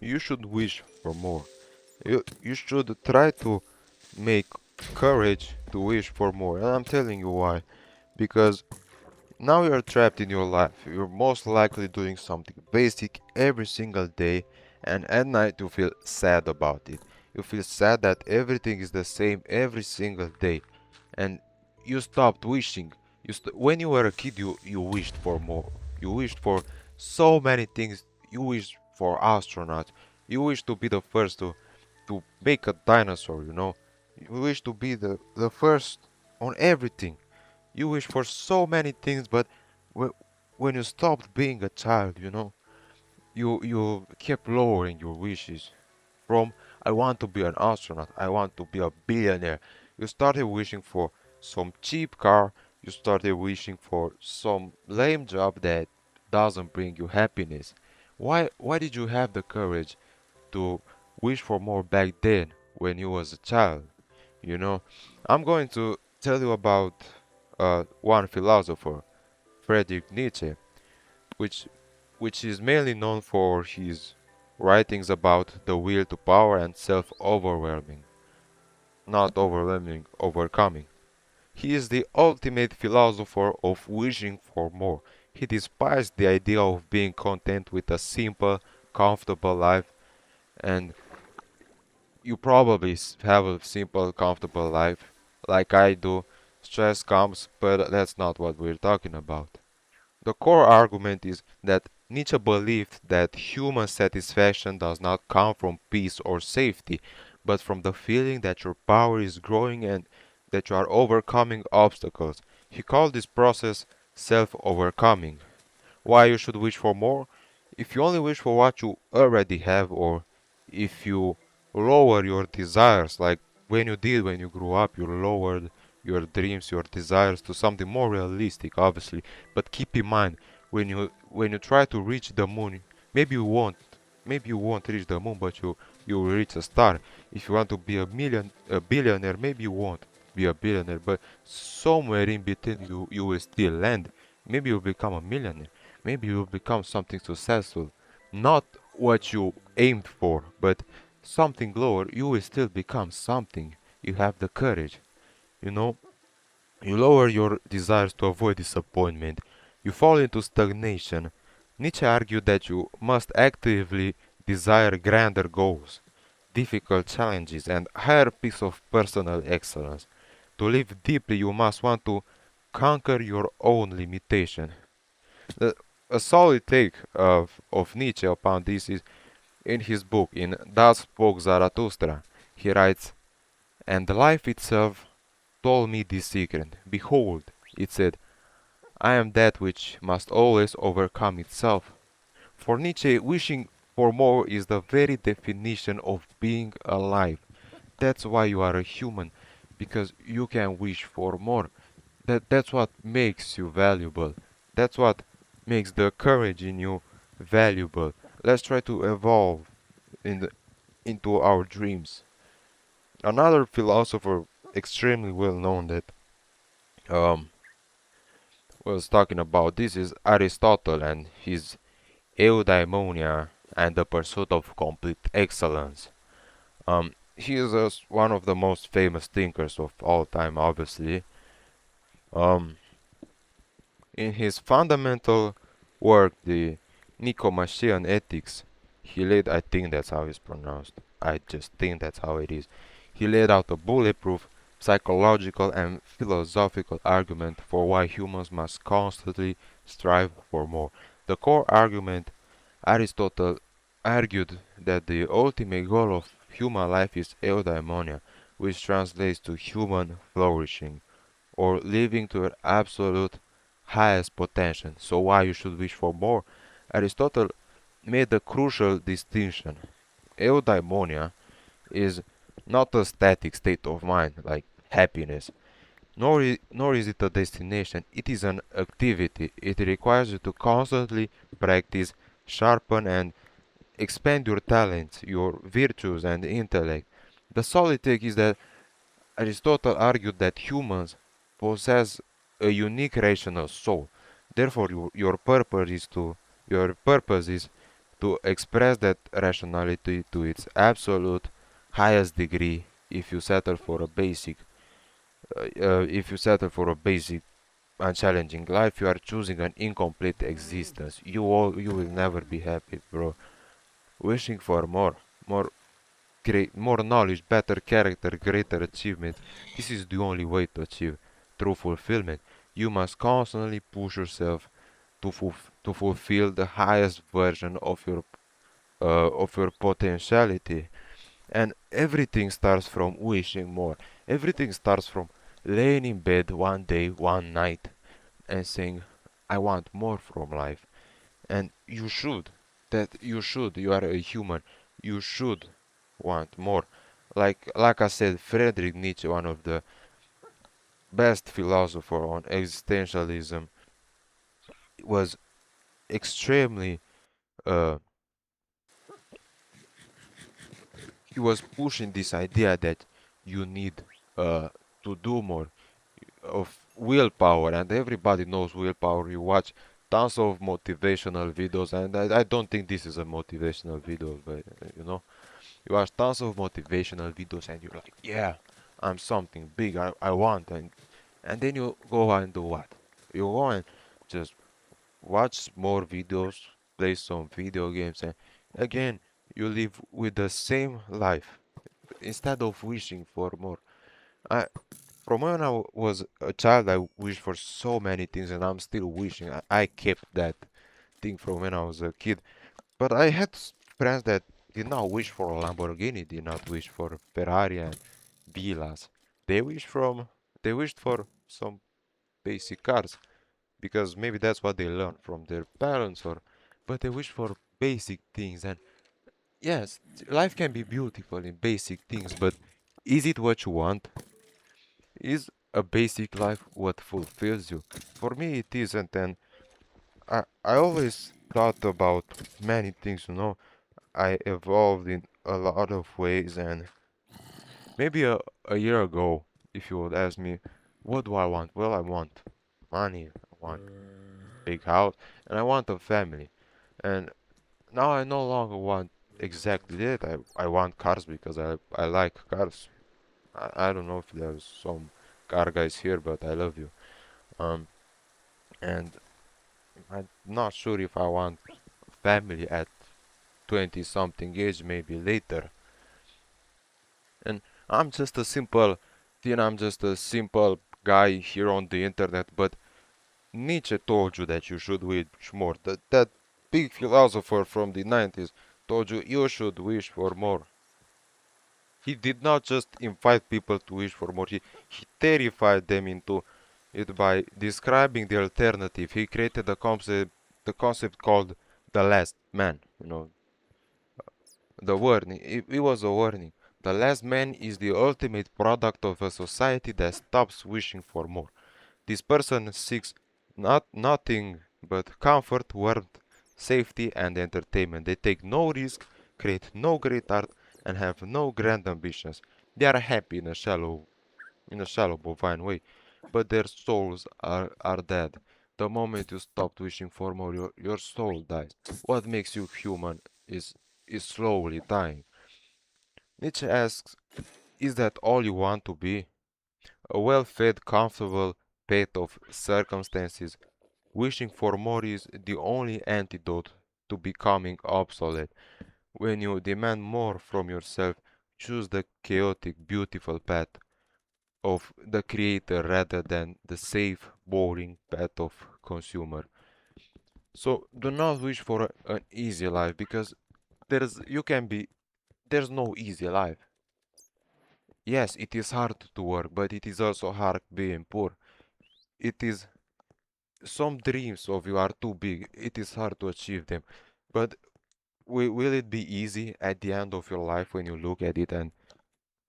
you should wish for more. You should try to make courage to wish for more. And I'm telling you why. Because now you're trapped in your life. You're most likely doing something basic every single day, and at night you feel sad about it. You feel sad that everything is the same every single day, and you stopped wishing. When you were a kid, you wished for more. You wished for so many things. You wished for astronauts. You wished to be the first to make a dinosaur. You wish to be the first on everything. You wish for so many things, but wh- when you stopped being a child, you kept lowering your wishes. From I want to be an astronaut, I want to be a billionaire. You started wishing for some cheap car. You started wishing for some lame job that doesn't bring you happiness. Why did you have the courage to wish for more back then when you was a child? You know, I'm going to tell you about one philosopher, Friedrich Nietzsche, which which is mainly known for his writings about the will to power and self-overwhelming, not overwhelming, overcoming. He is the ultimate philosopher of wishing for more. He despised the idea of being content with a simple, comfortable life, and you probably have a simple, comfortable life like I do. Stress comes, but that's not what we're talking about. The core argument is that Nietzsche believed that human satisfaction does not come from peace or safety, but from the feeling that your power is growing and that you are overcoming obstacles. He called this process self overcoming. Why you should wish for more? If you only wish for what you already have, or if you lower your desires, like when you grew up, you lowered your dreams, your desires to something more realistic, obviously. But keep in mind, when you try to reach the moon, maybe you won't, maybe you won't reach the moon, but you will reach a star. If you want to be a billionaire, maybe you won't be a billionaire, but somewhere in between you will still land. Maybe you'll become a millionaire. Maybe you'll become something successful. Not what you aimed for, but something lower. You will still become something. You have the courage. You know, you lower your desires to avoid disappointment. You fall into stagnation. Nietzsche argued that you must actively desire grander goals, difficult challenges, and higher peaks of personal excellence. To live deeply, you must want to conquer your own limitation. The, a solid take of Nietzsche upon this is in his book, in Thus Spoke Zarathustra. He writes, "And life itself told me this secret. Behold, it said, I am that which must always overcome itself." For Nietzsche, wishing for more is the very definition of being alive. That's why you are a human, because you can wish for more. That's what makes you valuable. That's what makes the courage in you valuable. Let's try to evolve in into our dreams. Another philosopher extremely well known that um, was talking about this is Aristotle and his eudaimonia and the pursuit of complete excellence. He is one of the most famous thinkers of all time, obviously. Um, in his fundamental work, the Nicomachean Ethics, he laid, I think that's how it's pronounced, I just think that's how it is. He laid out a bulletproof psychological and philosophical argument for why humans must constantly strive for more. The core argument, Aristotle argued that the ultimate goal of human life is eudaimonia, which translates to human flourishing, or living to your absolute highest potential. So why you should wish for more? Aristotle made a crucial distinction. Eudaimonia is not a static state of mind like happiness, nor is it a destination. It is an activity. It requires you to constantly practice, sharpen, and expand your talents, your virtues, and intellect. The solid take is that Aristotle argued that humans possess a unique rational soul. Therefore, your purpose is to express that rationality to its absolute highest degree. If you settle for a basic, if you settle for a basic unchallenging life, you are choosing an incomplete existence. You will never be happy, bro. Wishing for more more knowledge, better character, greater achievement. This is the only way to achieve true fulfillment. You must constantly push yourself to fulfill the highest version of your potentiality. And everything starts from wishing more. Everything starts from laying in bed one day, one night, and saying, I want more from life. And you should. That you should. You are a human. You should want more. Like I said, Friedrich Nietzsche, one of the best philosophers on existentialism, was extremely uh, he was pushing this idea that you need uh, to do more of willpower, and everybody knows willpower. You watch tons of motivational videos, and I don't think this is a motivational video, but you watch tons of motivational videos, and you're like, yeah, I'm something big. I want, and then you go and do what? You go and just watch more videos, play some video games, and again you live with the same life instead of wishing for more. I from when I was a child, I wished for so many things, and I'm still wishing. I kept that thing from when I was a kid. But I had friends that did not wish for a Lamborghini, did not wish for Ferrari and villas. They wished from they wished for some basic cars because maybe that's what they learned from their parents, or but they wish for basic things. And yes, life can be beautiful in basic things, but is it what you want? Is a basic life what fulfills you? For me, it isn't, and I always thought about many things. I evolved in a lot of ways, and maybe a year ago, if you would ask me, what do I want? Well, I want money, I want big house, and I want a family. And now I no longer want exactly that. I want cars because I like cars. I don't know if there's some car guys here, but I love you. Um, and I'm not sure if I want family at 20 something age, maybe later. And I'm just a simple, I'm just a simple guy here on the internet, but Nietzsche told you that you should wish more. That big philosopher from the 90s told you you should wish for more. He did not just invite people to wish for more, he terrified them into it by describing the alternative. He created the concept called the last man. The warning. It was a warning. The last man is the ultimate product of a society that stops wishing for more. This person seeks nothing but comfort, warmth, safety, and entertainment. They take no risk, create no great art, and have no grand ambitions. They are happy in a shallow bovine way, but their souls are dead. The moment you stop wishing for more, your soul dies. What makes you human is slowly dying. Nietzsche asks, is that all you want to be? A well-fed, comfortable pet of circumstances. Wishing for more is the only antidote to becoming obsolete. When you demand more from yourself, choose the chaotic, beautiful path of the creator rather than the safe, boring path of consumer. So do not wish for an easy life because there's no easy life. Yes, it is hard to work, but it is also hard being poor. It is some dreams of you are too big. It is hard to achieve them. But will it be easy at the end of your life when you look at it and,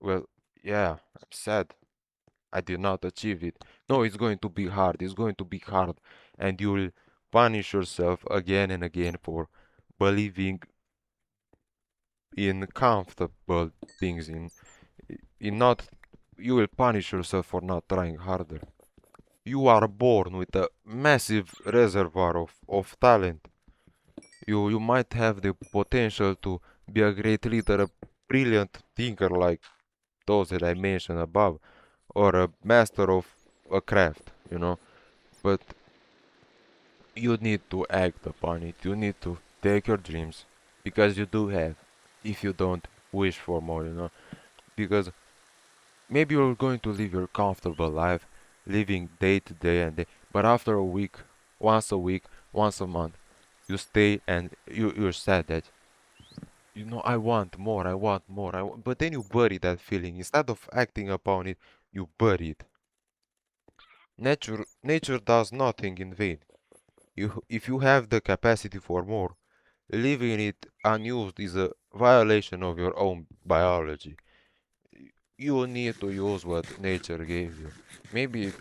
well, yeah, I'm sad. I did not achieve it. No, it's going to be hard. It's going to be hard. And you will punish yourself again and again for believing in comfortable things, in not, you will punish yourself for not trying harder. You are born with a massive reservoir of talent. You might have the potential to be a great leader, a brilliant thinker like those that I mentioned above, or a master of a craft, you know. But you need to act upon it. You need to take your dreams because you do have, if you don't wish for more, you know. Because maybe you're going to live your comfortable life, living day to day and day, but after a week, once a month, you stay and you're sad that I want more, I want more, but then you bury that feeling. Instead of acting upon it, you bury it. Nature does nothing in vain. If you have the capacity for more, leaving it unused is a violation of your own biology. You need to use what nature gave you. Maybe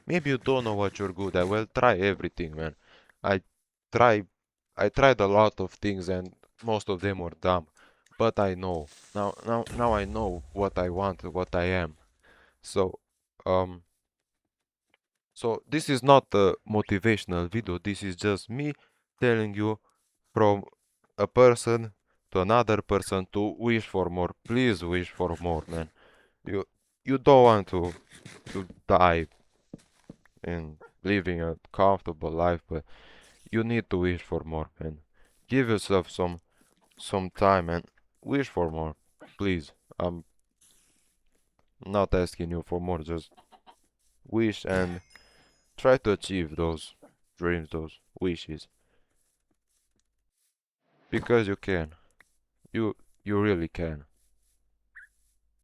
maybe you don't know what you're good at. Well, try everything, man. I try I tried a lot of things and most of them were dumb. But I know. Now I know what I want, what I am. So, um so this is not a motivational video. This is just me telling you from a person to another person to wish for more. Please wish for more, man. You you don't want to die and living a comfortable life, but you need to wish for more, man. Give yourself some time and wish for more, please. I'm not asking you for more, just wish and try to achieve those dreams, those wishes, because you can. You you really can.